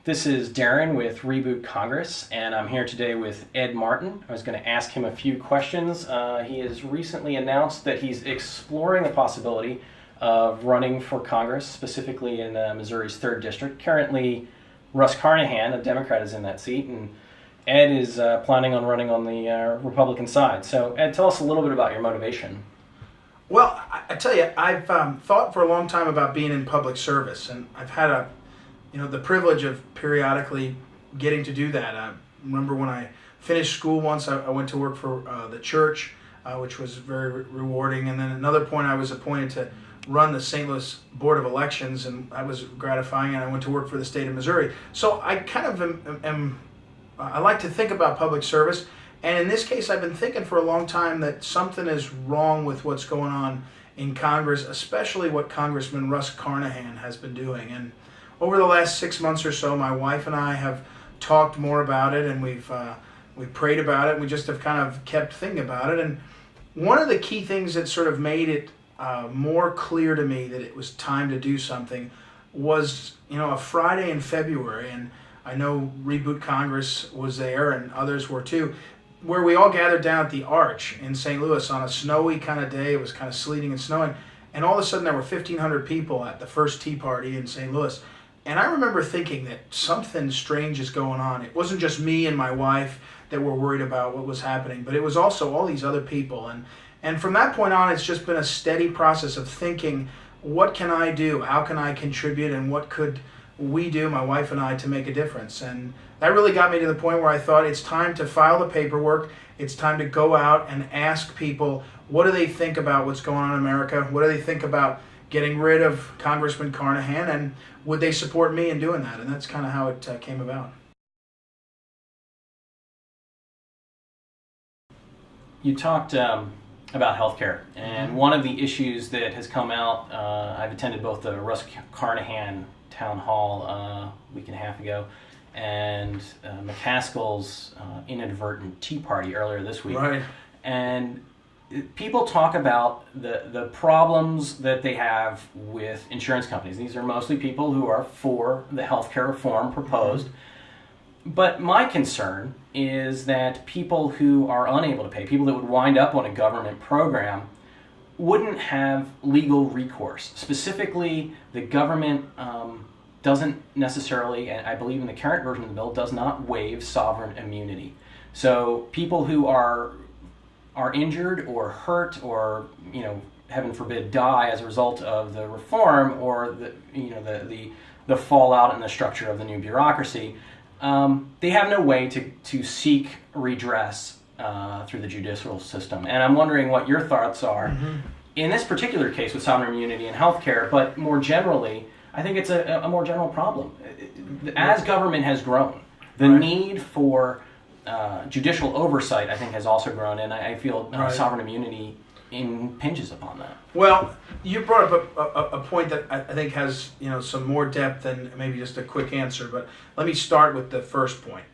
This is Darren with Reboot Congress, and I'm here today with Ed Martin. I was going to ask him a few questions. He has recently announced that he's exploring the possibility of running for Congress, specifically in Missouri's 3rd District. Currently, Russ Carnahan, a Democrat, is in that seat, and Ed is planning on running on the Republican side. So, Ed, tell us a little bit about your motivation. Well, I tell you, I've thought for a long time about being in public service, and I've had the privilege of periodically getting to do that. I remember when I finished school once, I went to work for the church, which was very rewarding. And then another point, I was appointed to run the St. Louis Board of Elections, and that was gratifying. And I went to work for the state of Missouri. So I kind of I like to think about public service. And in this case, I've been thinking for a long time that something is wrong with what's going on in Congress, especially what Congressman Russ Carnahan has been doing. And over the last 6 months or so, my wife and I have talked more about it, and we've prayed about it. And we just have kind of kept thinking about it. And one of the key things that sort of made it more clear to me that it was time to do something was, a Friday in February, and I know Reboot Congress was there, and others were too, where we all gathered down at the Arch in St. Louis on a snowy kind of day. It was kind of sleeting and snowing, and all of a sudden there were 1,500 people at the first Tea Party in St. Louis. And I remember thinking that something strange is going on. It wasn't just me and my wife that were worried about what was happening, but it was also all these other people. And from that point on, it's just been a steady process of thinking, what can I do? How can I contribute? And what could we do, my wife and I, to make a difference? And that really got me to the point where I thought it's time to file the paperwork. It's time to go out and ask people, what do they think about what's going on in America? What do they think about getting rid of Congressman Carnahan, and would they support me in doing that? And that's kind of how it came about. You talked about healthcare, and one of the issues that has come out, I've attended both the Russ Carnahan town hall a week and a half ago, and McCaskill's inadvertent Tea Party earlier this week. Right. And people talk about the problems that they have with insurance companies. These are mostly people who are for the healthcare reform proposed. But my concern is that people who are unable to pay, people that would wind up on a government program, wouldn't have legal recourse. Specifically, the government doesn't necessarily, and I believe in the current version of the bill, does not waive sovereign immunity. So people who are injured or hurt or, heaven forbid, die as a result of the reform or the fallout and the structure of the new bureaucracy, they have no way to seek redress through the judicial system. And I'm wondering what your thoughts are in this particular case with sovereign immunity in healthcare, but more generally, I think it's a more general problem. As government has grown, the need for judicial oversight, I think, has also grown, and I feel sovereign immunity impinges upon that. Well, you brought up a point that I think has some more depth than maybe just a quick answer, but let me start with the first point.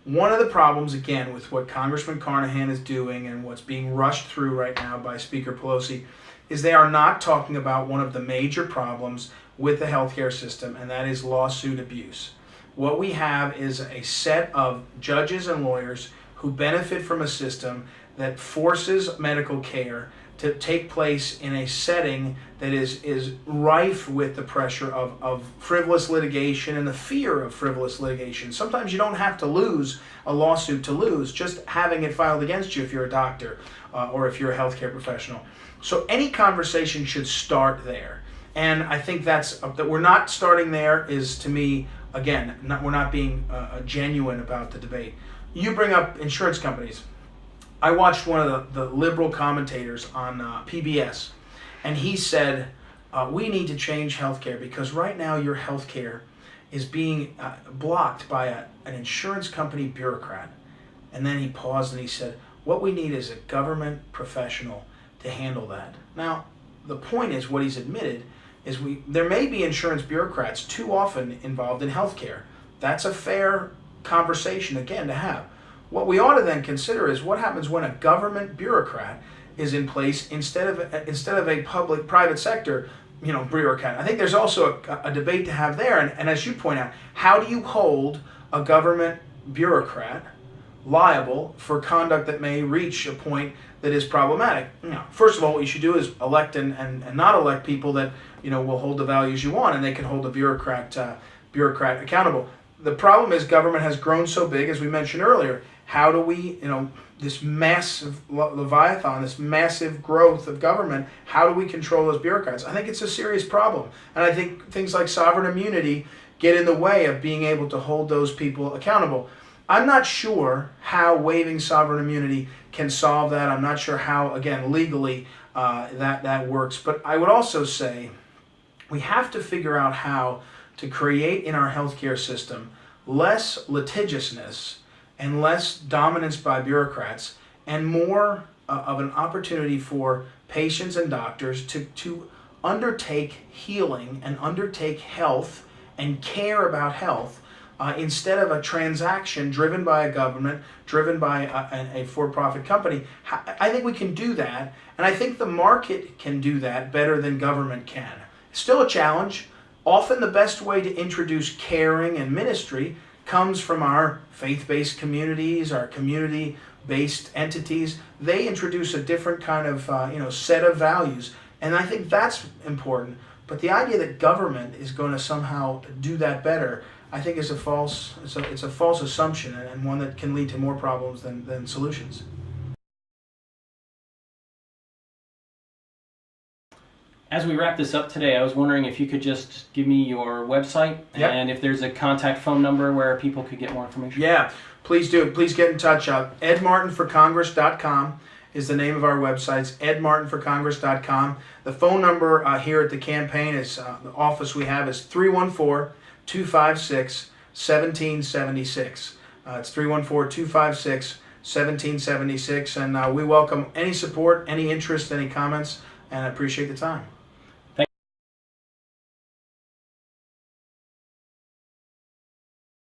One of the problems, again, with what Congressman Carnahan is doing and what's being rushed through right now by Speaker Pelosi is they are not talking about one of the major problems with the healthcare system, and that is lawsuit abuse. What we have is a set of judges and lawyers who benefit from a system that forces medical care to take place in a setting that is rife with the pressure of frivolous litigation and the fear of frivolous litigation. Sometimes you don't have to lose a lawsuit to lose, just having it filed against you if you're a doctor or if you're a healthcare professional. So any conversation should start there. And I think that we're not starting there is, to me, again, we're not being genuine about the debate. You bring up insurance companies. I watched one of the liberal commentators on PBS, and he said, we need to change healthcare because right now your healthcare is being blocked by an insurance company bureaucrat. And then he paused and he said, what we need is a government professional to handle that. Now, the point is, what he's admitted is there may be insurance bureaucrats too often involved in healthcare. That's a fair conversation, again, to have. What we ought to then consider is what happens when a government bureaucrat is in place instead of a private sector bureaucrat. I think there's also a debate to have there. And as you point out, how do you hold a government bureaucrat liable for conduct that may reach a point that is problematic? First of all, what you should do is elect and not elect people that will hold the values you want, and they can hold a bureaucrat accountable. The problem is government has grown so big, as we mentioned earlier. How do we, this massive leviathan, this massive growth of government, how do we control those bureaucrats? I think it's a serious problem. And I think things like sovereign immunity get in the way of being able to hold those people accountable. I'm not sure how waiving sovereign immunity can solve that. I'm not sure how, again, legally that works. But I would also say we have to figure out how to create in our healthcare system less litigiousness and less dominance by bureaucrats, and more of an opportunity for patients and doctors to undertake healing and undertake health and care about health instead of a transaction driven by a government, driven by a for-profit company. I think we can do that, and I think the market can do that better than government can. Still a challenge. Often the best way to introduce caring and ministry comes from our faith-based communities, our community-based entities. They introduce a different kind of set of values, and I think that's important. But the idea that government is going to somehow do that better, I think, is a false assumption, and one that can lead to more problems than solutions. As we wrap this up today, I was wondering if you could just give me your website and if there's a contact phone number where people could get more information. Yeah, please do. Please get in touch. EdMartinForCongress.com is the name of our website. EdMartinForCongress.com. The phone number here at the campaign is, the office we have is 314-256-1776. It's 314-256-1776, and we welcome any support, any interest, any comments, and I appreciate the time.